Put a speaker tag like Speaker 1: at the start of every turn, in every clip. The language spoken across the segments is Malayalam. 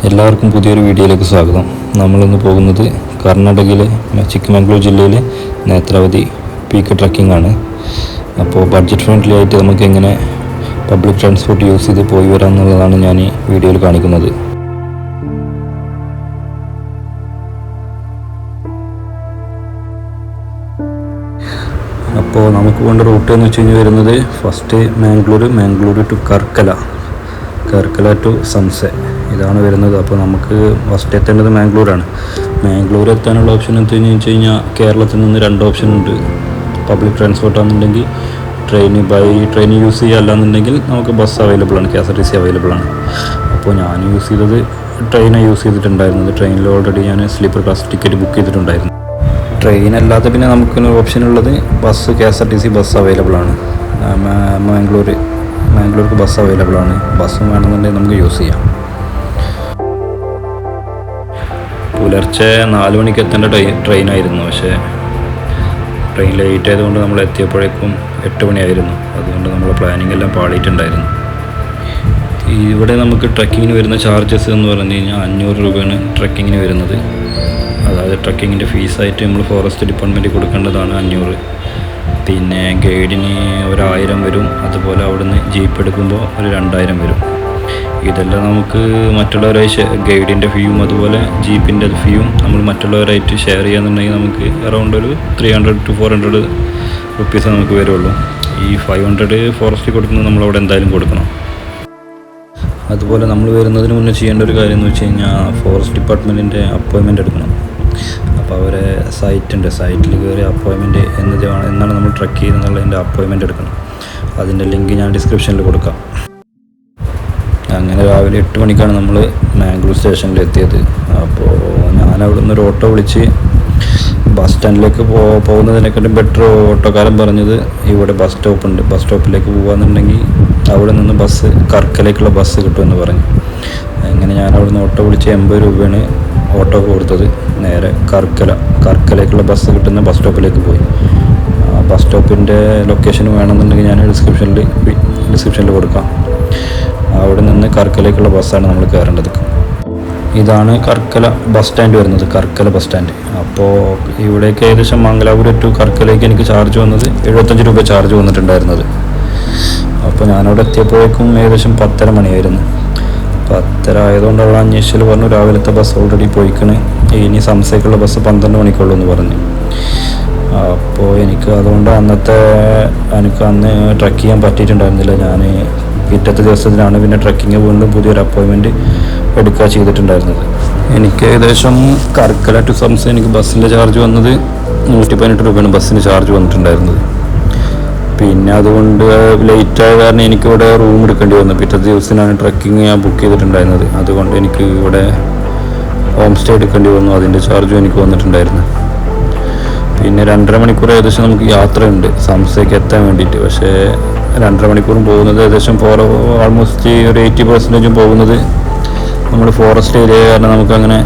Speaker 1: എല്ലാവർക്കും പുതിയൊരു വീഡിയോയിലേക്ക് സ്വാഗതം. നമ്മളിന്ന് പോകുന്നത് കർണാടകയിലെ ചിക്കമംഗ്ലൂർ ജില്ലയിലെ നേത്രാവതി പീക്ക് ട്രക്കിംഗ് ആണ്. അപ്പോൾ ബഡ്ജറ്റ് ഫ്രണ്ട്ലി ആയിട്ട് നമുക്ക് എങ്ങനെ പബ്ലിക് ട്രാൻസ്പോർട്ട് യൂസ് ചെയ്ത് പോയി വരാമെന്നുള്ളതാണ് ഞാൻ ഈ വീഡിയോയിൽ കാണിക്കുന്നത്. അപ്പോൾ നമുക്ക് വേണ്ട റൂട്ട് എന്ന് വെച്ച് കഴിഞ്ഞാൽ വരുന്നത് ഫസ്റ്റ് മാംഗ്ലൂർ ടു കർക്കല ടു സംസെ ഇതാണ് വരുന്നത്. അപ്പോൾ നമുക്ക് ഫസ്റ്റ് എത്തേണ്ടത് മാംഗ്ലൂരാണ്. മാംഗ്ലൂർ എത്താനുള്ള ഓപ്ഷൻ എന്ന് വെച്ച് കഴിഞ്ഞാൽ കേരളത്തിൽ നിന്ന് 2 ഓപ്ഷൻ ഉണ്ട്. പബ്ലിക് ട്രാൻസ്പോർട്ട് ആണെന്നുണ്ടെങ്കിൽ ട്രെയിൻ യൂസ് ചെയ്യുക, അല്ലാന്നുണ്ടെങ്കിൽ നമുക്ക് ബസ് അവൈലബിൾ ആണ്, KSRTC അവൈലബിൾ ആണ്. അപ്പോൾ ഞാൻ യൂസ് ചെയ്തത് ട്രെയിനാണ് യൂസ് ചെയ്തിട്ടുണ്ടായിരുന്നത്. ട്രെയിനിൽ ഓൾറെഡി ഞാൻ സ്ലീപ്പർ ക്ലാസ് ടിക്കറ്റ് ബുക്ക് ചെയ്തിട്ടുണ്ടായിരുന്നു. ട്രെയിൻ അല്ലാതെ പിന്നെ നമുക്കൊരു ഓപ്ഷൻ ഉള്ളത് ബസ്, KSRTC ബസ് അവൈലബിൾ ആണ്. മാംഗ്ലൂർക്ക് ബസ് അവൈലബിൾ ആണ്. ബസ്സും വേണമെന്നുണ്ടെങ്കിൽ നമുക്ക് യൂസ് ചെയ്യാം. പുലർച്ചെ 4 മണിക്ക് എത്തേണ്ട ട്രെയിനായിരുന്നു. പക്ഷേ ട്രെയിൻ ലേറ്റ് ആയതുകൊണ്ട് നമ്മൾ എത്തിയപ്പോഴേക്കും 8 മണിയായിരുന്നു. അതുകൊണ്ട് നമ്മൾ പ്ലാനിങ് എല്ലാം പാളിയിട്ടുണ്ടായിരുന്നു. ഇവിടെ നമുക്ക് ട്രക്കിങ്ങിന് വരുന്ന ചാർജസ് എന്ന് പറഞ്ഞു കഴിഞ്ഞാൽ 500 രൂപയാണ് ട്രക്കിങ്ങിന് വരുന്നത്. അതായത് ട്രക്കിങ്ങിൻ്റെ ഫീസായിട്ട് നമ്മൾ ഫോറസ്റ്റ് ഡിപ്പാർട്ട്മെൻറ്റിൽ കൊടുക്കേണ്ടതാണ് 500. പിന്നെ ഗൈഡിന് 1000 വരും. അതുപോലെ അവിടുന്ന് ജീപ്പ് എടുക്കുമ്പോൾ ഒരു 2000 വരും. ഇതെല്ലാം നമുക്ക് മറ്റുള്ളവരായി ഗൈഡിൻ്റെ ഫീയും അതുപോലെ ജീപ്പിൻ്റെ ഫീയും നമ്മൾ മറ്റുള്ളവരായിട്ട് ഷെയർ ചെയ്യാന്നുണ്ടെങ്കിൽ നമുക്ക് അറൗണ്ട് ഒരു 300 to 400 റുപ്പീസ് നമുക്ക് വരുള്ളൂ. ഈ 500 ഫോറസ്റ്റിൽ കൊടുക്കുന്നത് നമ്മളവിടെ എന്തായാലും കൊടുക്കണം. അതുപോലെ നമ്മൾ വരുന്നതിന് മുന്നേ ചെയ്യേണ്ട ഒരു കാര്യം എന്ന് വെച്ച് കഴിഞ്ഞാൽ ഫോറസ്റ്റ് ഡിപ്പാർട്ട്മെൻറ്റിൻ്റെ അപ്പോയിൻമെൻറ്റ് എടുക്കണം. അപ്പോൾ അവരെ സൈറ്റിൽ കയറി അപ്പോയിൻമെൻറ്റ് എന്നാണ് നമ്മൾ ട്രക്ക് ചെയ്യുന്നതിൻ്റെ അപ്പോയിൻമെൻറ്റ് എടുക്കണം. അതിൻ്റെ ലിങ്ക് ഞാൻ ഡിസ്ക്രിപ്ഷനിൽ കൊടുക്കാം. അങ്ങനെ രാവിലെ 8 മണിക്കാണ് നമ്മൾ മാംഗ്ലൂർ സ്റ്റേഷനിൽ എത്തിയത്. അപ്പോൾ ഞാൻ അവിടെ നിന്ന് ഒരു ഓട്ടോ വിളിച്ച് ബസ് സ്റ്റാൻഡിലേക്ക് പോകുന്നതിനെക്കാട്ടും ബെറ്റർ ഓട്ടോക്കാരൻ പറഞ്ഞത് ഇവിടെ ബസ് സ്റ്റോപ്പ് ഉണ്ട്, ബസ് സ്റ്റോപ്പിലേക്ക് പോകുകയെന്നുണ്ടെങ്കിൽ അവിടെ നിന്ന് കർക്കലേക്കുള്ള ബസ് കിട്ടുമെന്ന് പറഞ്ഞു. അങ്ങനെ ഞാൻ അവിടെ നിന്ന് ഓട്ടോ വിളിച്ച് 80 രൂപയാണ് ഓട്ടോ കൊടുത്തത്. നേരെ കർക്കലേക്കുള്ള ബസ് കിട്ടുന്ന ബസ് സ്റ്റോപ്പിലേക്ക് പോയി. ബസ് സ്റ്റോപ്പിൻ്റെ ലൊക്കേഷൻ വേണമെന്നുണ്ടെങ്കിൽ ഞാൻ ഡിസ്ക്രിപ്ഷനിൽ കൊടുക്കാം. അവിടെ നിന്ന് കർക്കലേക്കുള്ള ബസ്സാണ് നമ്മൾ കയറേണ്ടത്. ഇതാണ് കർക്കല ബസ് സ്റ്റാൻഡ് വരുന്നത്, കർക്കല ബസ് സ്റ്റാൻഡ്. അപ്പോൾ ഇവിടേക്ക് ഏകദേശം മംഗലാപുരം ടു കർക്കലേക്ക് എനിക്ക് ചാർജ് വന്നത് 75 രൂപ ചാർജ് വന്നിട്ടുണ്ടായിരുന്നത്. അപ്പോൾ ഞാനവിടെ എത്തിയപ്പോഴേക്കും ഏകദേശം 10:30 മണിയായിരുന്നു. 10:30 ആയതുകൊണ്ട് അവൾ അന്വേഷിച്ചിൽ പറഞ്ഞു രാവിലത്തെ ബസ് ഓൾറെഡി പോയിക്കണ്, ഇനി സംസയ്ക്കുള്ള ബസ് 12 മണിക്കുള്ളൂ എന്ന് പറഞ്ഞു. അപ്പോൾ അതുകൊണ്ട് എനിക്ക് അന്ന് ട്രക്ക് ചെയ്യാൻ പറ്റിയിട്ടുണ്ടായിരുന്നില്ല. ഞാൻ പിറ്റത്തെ ദിവസത്തിനാണ് പിന്നെ ട്രക്കിങ് വീണ്ടും പുതിയൊരു അപ്പോയിൻമെൻറ്റ് എടുക്കുക ചെയ്തിട്ടുണ്ടായിരുന്നത്. എനിക്ക് ഏകദേശം കർക്കല ടു സംസ എനിക്ക് ബസ്സിൻ്റെ ചാർജ് വന്നത് 118 രൂപയാണ് ബസ്സിന് ചാർജ് വന്നിട്ടുണ്ടായിരുന്നത്. പിന്നെ അതുകൊണ്ട് ലേറ്റായ കാരണം എനിക്കിവിടെ റൂം എടുക്കേണ്ടി വന്നു. പിറ്റത്തെ ദിവസത്തിനാണ് ട്രക്കിങ് ഞാൻ ബുക്ക് ചെയ്തിട്ടുണ്ടായിരുന്നത്. അതുകൊണ്ട് എനിക്ക് ഇവിടെ ഹോം സ്റ്റേ എടുക്കേണ്ടി വന്നു. അതിൻ്റെ ചാർജും എനിക്ക് വന്നിട്ടുണ്ടായിരുന്നു. പിന്നെ 2.5 മണിക്കൂർ ഏകദേശം നമുക്ക് യാത്രയുണ്ട് സംസയ്ക്ക് എത്താൻ വേണ്ടിയിട്ട്. പക്ഷേ 2.5 മണിക്കൂറും പോകുന്നത് ഏകദേശം ആൾമോസ്റ്റ് ഒരു 80% പോകുന്നത് നമ്മൾ ഫോറസ്റ്റ് ഏരിയ കാരണം നമുക്കങ്ങനെ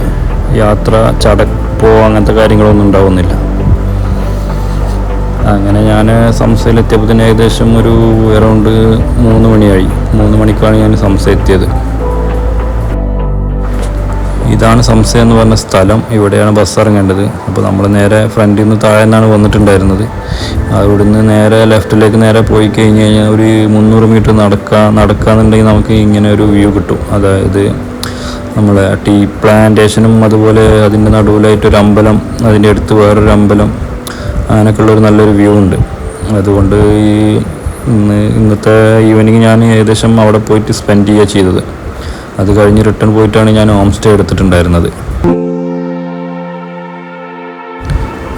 Speaker 1: യാത്ര ചടപ്പോ അങ്ങനത്തെ കാര്യങ്ങളൊന്നും ഉണ്ടാവുന്നില്ല. അങ്ങനെ ഞാൻ സംസയിലെത്തിയപ്പോൾ തന്നെ ഏകദേശം ഒരു അറൗണ്ട് 3 മണിയായി. 3 മണിക്കാണ് ഞാൻ സംസ എത്തിയത്. ഇതാണ് സംസ എന്ന് പറഞ്ഞ സ്ഥലം. ഇവിടെയാണ് ബസ് ഇറങ്ങേണ്ടത്. അപ്പോൾ നമ്മൾ നേരെ ഫ്രണ്ടിൽ നിന്ന് താഴെ നിന്നാണ് വന്നിട്ടുണ്ടായിരുന്നത്. അവിടുന്ന് നേരെ ലെഫ്റ്റിലേക്ക് നേരെ പോയി കഴിഞ്ഞ് കഴിഞ്ഞാൽ ഒരു 300 മീറ്റർ നടക്കാന്നുണ്ടെങ്കിൽ നമുക്ക് ഇങ്ങനെ ഒരു വ്യൂ കിട്ടും. അതായത് നമ്മളെ ടീ പ്ലാന്റേഷനും അതുപോലെ അതിൻ്റെ നടുവിലായിട്ടൊരു അമ്പലം, അതിൻ്റെ അടുത്ത് വേറൊരു അമ്പലം, അങ്ങനെയൊക്കെയുള്ളൊരു നല്ലൊരു വ്യൂ ഉണ്ട്. അതുകൊണ്ട് ഇന്നത്തെ ഈവനിങ് ഞാൻ ഏകദേശം അവിടെ പോയിട്ട് സ്പെൻഡ് ചെയ്യുക ചെയ്തത്. അത് കഴിഞ്ഞ് റിട്ടേൺ പോയിട്ടാണ് ഞാൻ ഹോം സ്റ്റേ എടുത്തിട്ടുണ്ടായിരുന്നത്.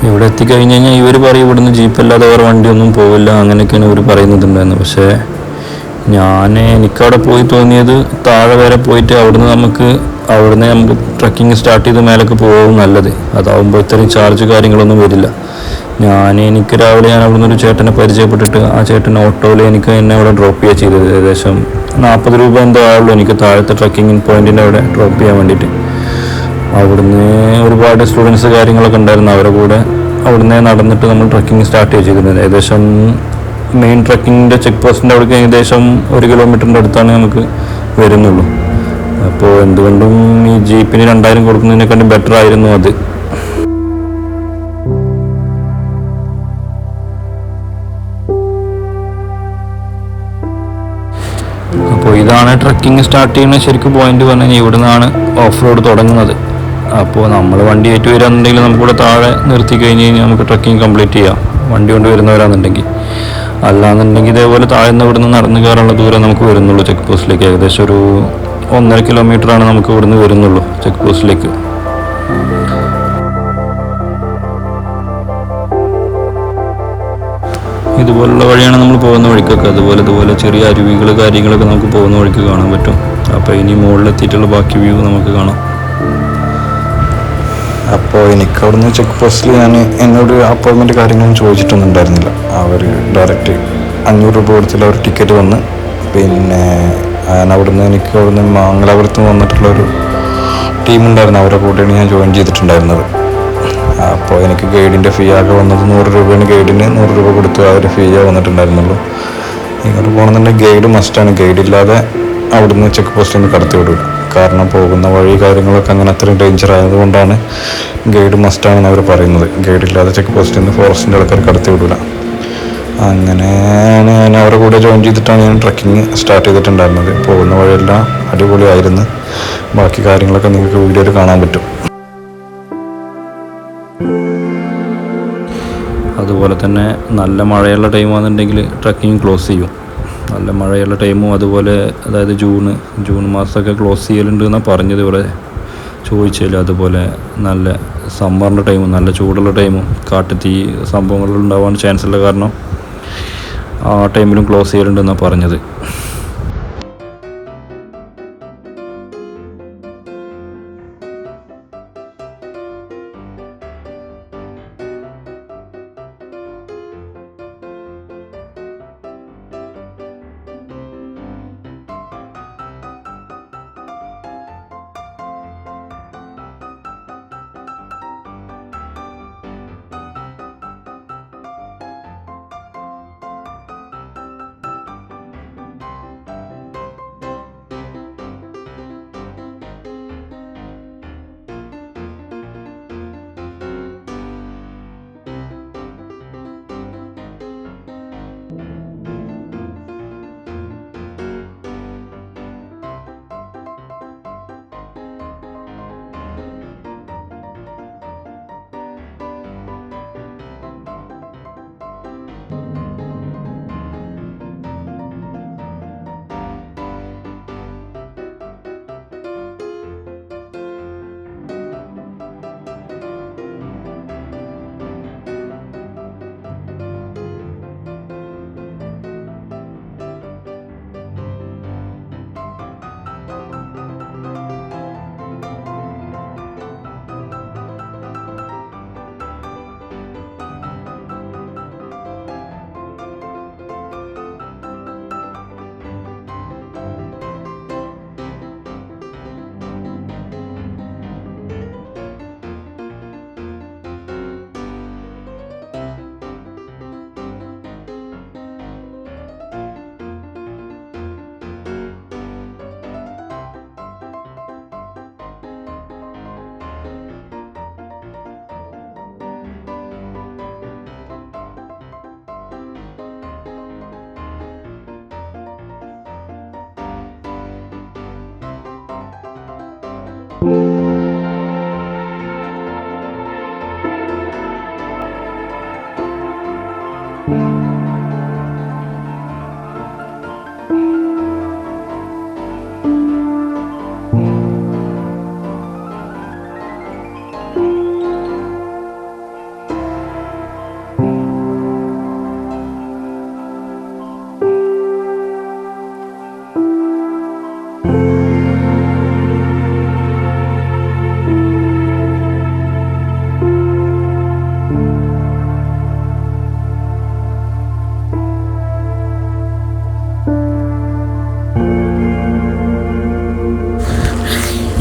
Speaker 1: ഇവിടെ എത്തിക്കഴിഞ്ഞ് കഴിഞ്ഞാൽ ഇവർ പറയും ഇവിടുന്ന് ജീപ്പല്ലാതെ വേറെ വണ്ടിയൊന്നും പോവില്ല, അങ്ങനെയൊക്കെയാണ് ഇവർ പറയുന്നുണ്ടായിരുന്നത്. പക്ഷേ എനിക്കവിടെ പോയി തോന്നിയത് താഴെ വരെ പോയിട്ട് അവിടുന്ന് നമുക്ക് ട്രക്കിങ് സ്റ്റാർട്ട് ചെയ്ത് മേലൊക്കെ പോകും നല്ലത്. അതാവുമ്പോൾ ഇത്രയും ചാർജ് കാര്യങ്ങളൊന്നും വരില്ല. എനിക്ക് രാവിലെ ഞാൻ അവിടുന്ന് ഒരു ചേട്ടനെ പരിചയപ്പെട്ടിട്ട് ആ ചേട്ടൻ ഓട്ടോയിൽ എന്നെ അവിടെ ഡ്രോപ്പ് ചെയ്യുക ചെയ്തത്. ഏകദേശം 40 രൂപ എന്തോ ആയുള്ളൂ എനിക്ക് താഴത്തെ ട്രക്കിംഗ് പോയിന്റിൻ്റെ അവിടെ ഡ്രോപ്പ് ചെയ്യാൻ വേണ്ടിയിട്ട്. അവിടുന്ന് ഒരുപാട് സ്റ്റുഡൻസ് കാര്യങ്ങളൊക്കെ ഉണ്ടായിരുന്നു. അവരുടെ കൂടെ അവിടുന്ന് നടന്നിട്ട് നമ്മൾ ട്രക്കിംഗ് സ്റ്റാർട്ട് ചെയ്തിരുന്നത്. ഏകദേശം മെയിൻ ട്രക്കിങ്ങിൻ്റെ ചെക്ക് പോസ്റ്റിൻ്റെ അവിടേക്ക് ഏകദേശം 1 കിലോമീറ്ററിൻ്റെ അടുത്താണ് നമുക്ക് വരുന്നുള്ളൂ. അപ്പോൾ എന്തുകൊണ്ടും ഈ ജീപ്പിന് 2000 കൊടുക്കുന്നതിനെക്കാട്ടും ബെറ്റർ ആയിരുന്നു അത്. അപ്പോൾ ഇതാണ് ട്രക്കിങ് സ്റ്റാർട്ട് ചെയ്യുന്ന ശരിക്കും പോയിന്റ് പറഞ്ഞു കഴിഞ്ഞാൽ ഇവിടെ നിന്നാണ് ഓഫ് റോഡ് തുടങ്ങുന്നത്. അപ്പോൾ നമ്മൾ വണ്ടി ആയിട്ട് വരാന്നുണ്ടെങ്കിൽ നമുക്കിവിടെ താഴെ നിർത്തി കഴിഞ്ഞ് കഴിഞ്ഞാൽ നമുക്ക് ട്രക്കിങ് കംപ്ലീറ്റ് ചെയ്യാം, വണ്ടി കൊണ്ട് വരുന്നവരാണെന്നുണ്ടെങ്കിൽ. അല്ലാന്നുണ്ടെങ്കിൽ ഇതേപോലെ താഴ്ന്ന ഇവിടെ നിന്ന് നടന്നു കയറാനുള്ള ദൂരം നമുക്ക് വരുന്നുള്ളൂ ചെക്ക് പോസ്റ്റിലേക്ക്. ഏകദേശം ഒരു 1.5 കിലോമീറ്ററാണ് നമുക്ക് ഇവിടുന്ന് വരുന്നുള്ളൂ ചെക്ക് പോസ്റ്റിലേക്ക്. ഇതുപോലുള്ള വഴിയാണ് നമ്മൾ പോകുന്ന വഴിക്കൊക്കെ. ഇതുപോലെ ചെറിയ അരുവികൾ കാര്യങ്ങളൊക്കെ നമുക്ക് പോകുന്ന വഴിക്ക് കാണാൻ പറ്റും. അപ്പോൾ ഇനി മുകളിലെത്തിയിട്ടുള്ള ബാക്കി വ്യൂ നമുക്ക് കാണാം. അപ്പോൾ എനിക്ക് അവിടുന്ന് ചെക്ക് പോസ്റ്റിൽ എന്നോട് അപ്പോയിൻമെൻറ്റ് കാര്യങ്ങളൊന്നും ചോദിച്ചിട്ടൊന്നും ഉണ്ടായിരുന്നില്ല. അവർ ഡയറക്റ്റ് 500 രൂപ കൊടുത്തില്ല ഒരു ടിക്കറ്റ് വന്ന്. പിന്നെ എനിക്ക് അവിടുന്ന് മംഗലാപുരത്ത് വന്നിട്ടുള്ളൊരു ടീമുണ്ടായിരുന്നു, അവരുടെ കൂടെയാണ് ഞാൻ ജോയിൻ ചെയ്തിട്ടുണ്ടായിരുന്നത്. അപ്പോൾ എനിക്ക് ഗൈഡിൻ്റെ ഫീ ആകെ വന്നത് 100 രൂപയാണ്. ഗൈഡിന് 100 രൂപ കൊടുത്ത് ആ ഒരു ഫീയേ വന്നിട്ടുണ്ടായിരുന്നുള്ളൂ. ഇങ്ങോട്ട് പോകണമെന്നുണ്ടെങ്കിൽ ഗൈഡ് മസ്റ്റാണ്. ഗൈഡില്ലാതെ അവിടുന്ന് ചെക്ക് പോസ്റ്റിൽ നിന്ന് കടത്തി വിടില്ല. കാരണം പോകുന്ന വഴി കാര്യങ്ങളൊക്കെ അങ്ങനെ അത്രയും ഡേഞ്ചർ ആയതുകൊണ്ടാണ് ഗൈഡ് മസ്റ്റാണെന്ന് അവർ പറയുന്നത്. ഗൈഡില്ലാതെ ചെക്ക് പോസ്റ്റിൽ നിന്ന് ഫോറസ്റ്റിൻ്റെ ആൾക്കാർ കടത്തി വിടില്ല. അങ്ങനെയാണ് ഞാൻ അവരുടെ കൂടെ ജോയിൻ ചെയ്തിട്ടാണ് ഞാൻ ട്രക്കിങ് സ്റ്റാർട്ട് ചെയ്തിട്ടുണ്ടായിരുന്നത്. പോകുന്ന വഴിയെല്ലാം അടിപൊളിയായിരുന്നു. ബാക്കി കാര്യങ്ങളൊക്കെ നിങ്ങൾക്ക് വീഡിയോയിൽ കാണാൻ പറ്റും. അതുപോലെ തന്നെ നല്ല മഴയുള്ള ടൈമാണെന്നുണ്ടെങ്കിൽ ട്രക്കിങ് ക്ലോസ് ചെയ്യും. നല്ല മഴയുള്ള ടൈമും അതുപോലെ അതായത് ജൂൺ മാസമൊക്കെ ക്ലോസ് ചെയ്യലുണ്ട് എന്നാണ് പറഞ്ഞത് ഇവിടെ ചോദിച്ചാൽ. അതുപോലെ നല്ല സമ്മറിൻ്റെ ടൈമും നല്ല ചൂടുള്ള ടൈമും കാട്ടുതീ സംഭവങ്ങൾ ഉണ്ടാവാൻ ചാൻസ് ഉള്ള കാരണം ആ ടൈമിലും ക്ലോസ് ചെയ്യലുണ്ടെന്നാണ് പറഞ്ഞത്.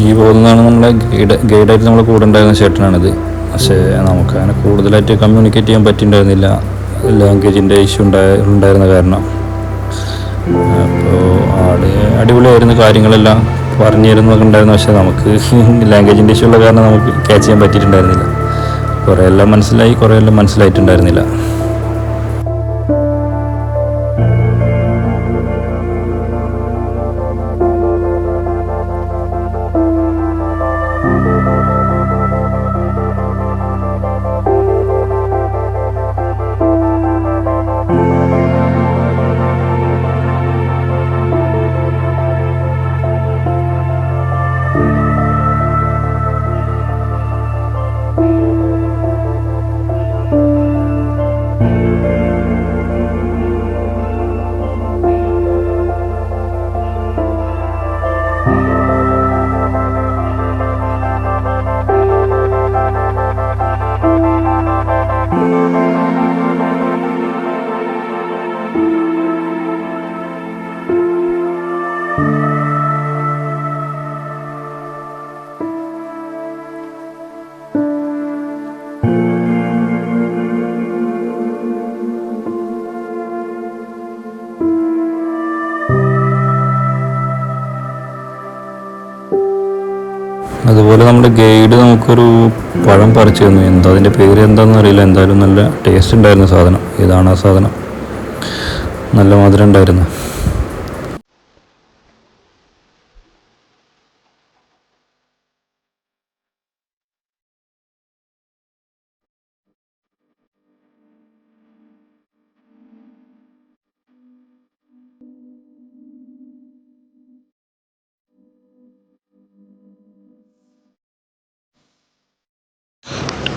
Speaker 1: ഈ പോകുന്നതാണ് നമ്മളെ ഗൈഡായിട്ട് നമ്മളെ കൂടെ ഉണ്ടായിരുന്ന ചേട്ടനാണിത്. പക്ഷേ നമുക്ക് അങ്ങനെ കൂടുതലായിട്ട് കമ്മ്യൂണിക്കേറ്റ് ചെയ്യാൻ പറ്റിയിട്ടുണ്ടായിരുന്നില്ല, ലാംഗ്വേജിൻ്റെ ഇഷ്യൂ ഉണ്ടായിരുന്ന കാരണം. അപ്പോൾ ആള് അടിപൊളിയായിരുന്നു, കാര്യങ്ങളെല്ലാം പറഞ്ഞു തരുന്നതൊക്കെ ഉണ്ടായിരുന്നു. പക്ഷേ നമുക്ക് ലാംഗ്വേജിൻ്റെ ഇഷ്യൂ ഉള്ള കാരണം നമുക്ക് ക്യാച്ച് ചെയ്യാൻ പറ്റിയിട്ടുണ്ടായിരുന്നില്ല. കുറേ എല്ലാം മനസ്സിലായി, കുറേ എല്ലാം മനസ്സിലായിട്ടുണ്ടായിരുന്നില്ല. അതുപോലെ നമ്മുടെ ഗൈഡ് നമുക്കൊരു പഴം പറിച്ചു തന്നു. എന്താ അതിൻ്റെ പേര് എന്താണെന്ന് അറിയില്ല. എന്തായാലും നല്ല ടേസ്റ്റ് ഉണ്ടായിരുന്നു സാധനം. ഇതാണ് ആ സാധനം. നല്ല മധുരം ഉണ്ടായിരുന്നു.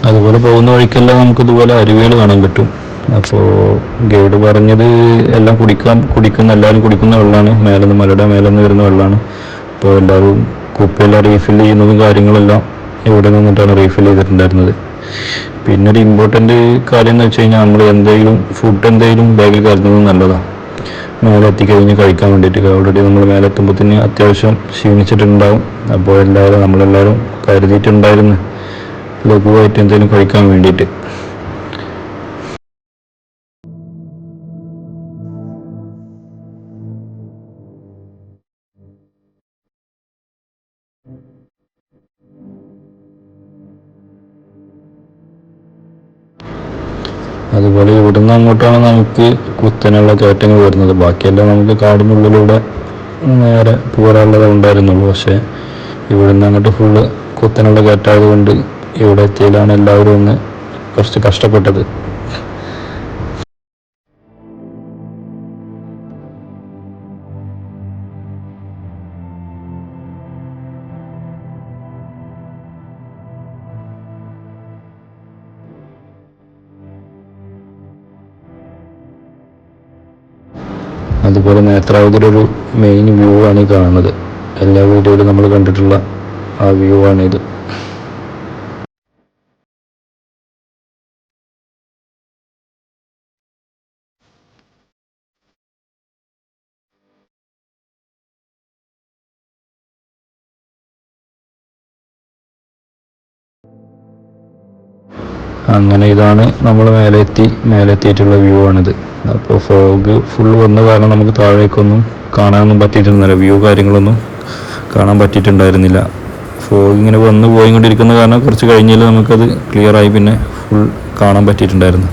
Speaker 1: അതുപോലെ പോകുന്ന വഴിക്കെല്ലാം നമുക്ക് ഇതുപോലെ അരുവികൾ കാണാൻ പറ്റും. അപ്പോൾ ഗൈഡ് പറഞ്ഞത് എല്ലാം കുടിക്കുന്ന എല്ലാവരും കുടിക്കുന്ന വെള്ളമാണ്. മേലെന്ന് മലയുടെ മേലെന്ന് വരുന്ന വെള്ളമാണ്. അപ്പോൾ എല്ലാവരും കുപ്പിയെല്ലാം റീഫിൽ ചെയ്യുന്നതും കാര്യങ്ങളെല്ലാം ഇവിടെ നിന്നിട്ടാണ് റീഫിൽ ചെയ്തിട്ടുണ്ടായിരുന്നത്. പിന്നെ ഒരു ഇമ്പോർട്ടൻ്റ് കാര്യം എന്ന് വെച്ച് കഴിഞ്ഞാൽ നമ്മൾ ഫുഡ് എന്തെങ്കിലും ബാഗിൽ കരുതുന്നത് നല്ലതാണ്. മേലെ എത്തിക്കഴിഞ്ഞ് കഴിക്കാൻ വേണ്ടിയിട്ട്. ഓൾറെഡി നമ്മൾ മേലെ എത്തുമ്പോഴത്തേന് അത്യാവശ്യം ക്ഷീണിച്ചിട്ടുണ്ടാവും. അപ്പോൾ നമ്മളെല്ലാവരും കരുതിയിട്ടുണ്ടായിരുന്നു ലഘുവായിട്ട് എന്തെങ്കിലും കഴിക്കാൻ വേണ്ടിയിട്ട്. അതുപോലെ ഇവിടുന്ന് അങ്ങോട്ടാണ് നമുക്ക് കുത്തനെയുള്ള കയറ്റങ്ങൾ വരുന്നത്. ബാക്കിയെല്ലാം നമുക്ക് കാടിനുള്ളിലൂടെ നേരെ പോരാനുള്ളതേ ഉണ്ടായിരുന്നുള്ളൂ. പക്ഷേ ഇവിടുന്ന് അങ്ങോട്ട് ഫുള്ള് കുത്തനെയുള്ള കയറ്റായതുകൊണ്ട് ഇവിടെ എത്തിയതിലാണ് എല്ലാവരും ഒന്ന് കുറച്ച് കഷ്ടപ്പെട്ടത്. അതുപോലെ നേത്രാവതിയുടെ ഒരു മെയിൻ വ്യൂ ആണ് ഈ കാണുന്നത്. എല്ലാ വീഡിയോയിലും നമ്മൾ കണ്ടിട്ടുള്ള ആ വ്യൂ ആണിത്. അങ്ങനെ ഇതാണ് നമ്മൾ മേലെത്തിയിട്ടുള്ള വ്യൂ ആണിത്. അപ്പോൾ ഫോഗ് ഫുൾ വന്ന കാരണം നമുക്ക് താഴേക്കൊന്നും കാണാനൊന്നും പറ്റിയിട്ടുണ്ടായിരുന്നില്ല. വ്യൂ കാര്യങ്ങളൊന്നും കാണാൻ പറ്റിയിട്ടുണ്ടായിരുന്നില്ല. ഫോഗ് ഇങ്ങനെ വന്ന് പോയിക്കൊണ്ടിരിക്കുന്ന കാരണം കുറച്ച് കഴിഞ്ഞാൽ നമുക്കത് ക്ലിയറായി പിന്നെ ഫുൾ കാണാൻ പറ്റിയിട്ടുണ്ടായിരുന്നു.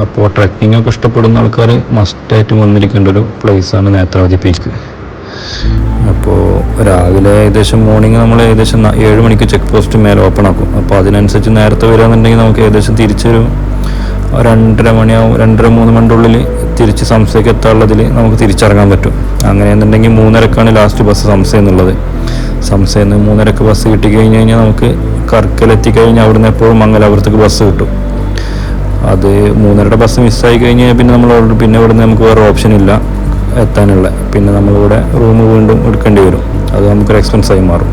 Speaker 1: അപ്പോൾ ട്രക്കിംഗ് ഒക്കെ ഇഷ്ടപ്പെടുന്ന ആൾക്കാർ മസ്റ്റായിട്ട് വന്നിരിക്കേണ്ട ഒരു പ്ലേസാണ് നേത്രാവതി പീക്ക്. അപ്പോൾ രാവിലെ മോർണിംഗ് നമ്മൾ 7 മണിക്ക് ചെക്ക് പോസ്റ്റ് മേലെ ഓപ്പൺ ആക്കും. അപ്പോൾ അതിനനുസരിച്ച് നേരത്തെ വരികയാണെന്നുണ്ടെങ്കിൽ നമുക്ക് തിരിച്ചൊരു 2:30 3 മണിൻ്റെ ഉള്ളിൽ തിരിച്ച് സംസയ്ക്ക് എത്താനുള്ളതിൽ നമുക്ക് തിരിച്ചിറങ്ങാൻ പറ്റും. അങ്ങനെയെന്നുണ്ടെങ്കിൽ 3:30ക്കാണ് ലാസ്റ്റ് ബസ് സംസയെന്നുള്ളത്. സംസയിൽ നിന്ന് 3:30ക്ക് ബസ് കിട്ടിക്കഴിഞ്ഞ് കഴിഞ്ഞാൽ നമുക്ക് കർക്കലെത്തിക്കഴിഞ്ഞാൽ അവിടുന്ന് എപ്പോഴും മംഗലാപുരത്തേക്ക് ബസ് കിട്ടും. അത് 3:30 ബസ് മിസ്സായി കഴിഞ്ഞാൽ പിന്നെ നമ്മൾ പിന്നെ ഇവിടുന്ന് നമുക്ക് വേറെ ഓപ്ഷൻ ഇല്ല. എത്താനുള്ള. പിന്നെ നമ്മളിവിടെ റൂം വീണ്ടും എടുക്കേണ്ടി വരും. അത് നമുക്കൊരു എക്സ്പെൻസായി മാറും.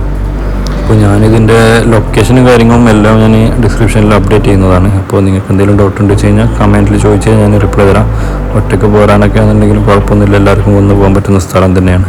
Speaker 1: അപ്പോൾ ഞാനിതിൻ്റെ ലൊക്കേഷനും കാര്യങ്ങളും എല്ലാം ഞാൻ ഡിസ്ക്രിപ്ഷനിൽ അപ്ഡേറ്റ് ചെയ്യുന്നതാണ്. അപ്പോൾ നിങ്ങൾക്ക് എന്തെങ്കിലും ഡൗട്ട് ഉണ്ട് വെച്ച് കഴിഞ്ഞാൽ കമൻറ്റിൽ ചോദിച്ചാൽ ഞാൻ റിപ്ലൈ തരാം. ഒറ്റയ്ക്ക് പോരാനൊക്കെ ആണെന്നുണ്ടെങ്കിലും കുഴപ്പമൊന്നുമില്ല, എല്ലാവർക്കും വന്ന് പോകാൻ പറ്റുന്ന സ്ഥലം തന്നെയാണ്.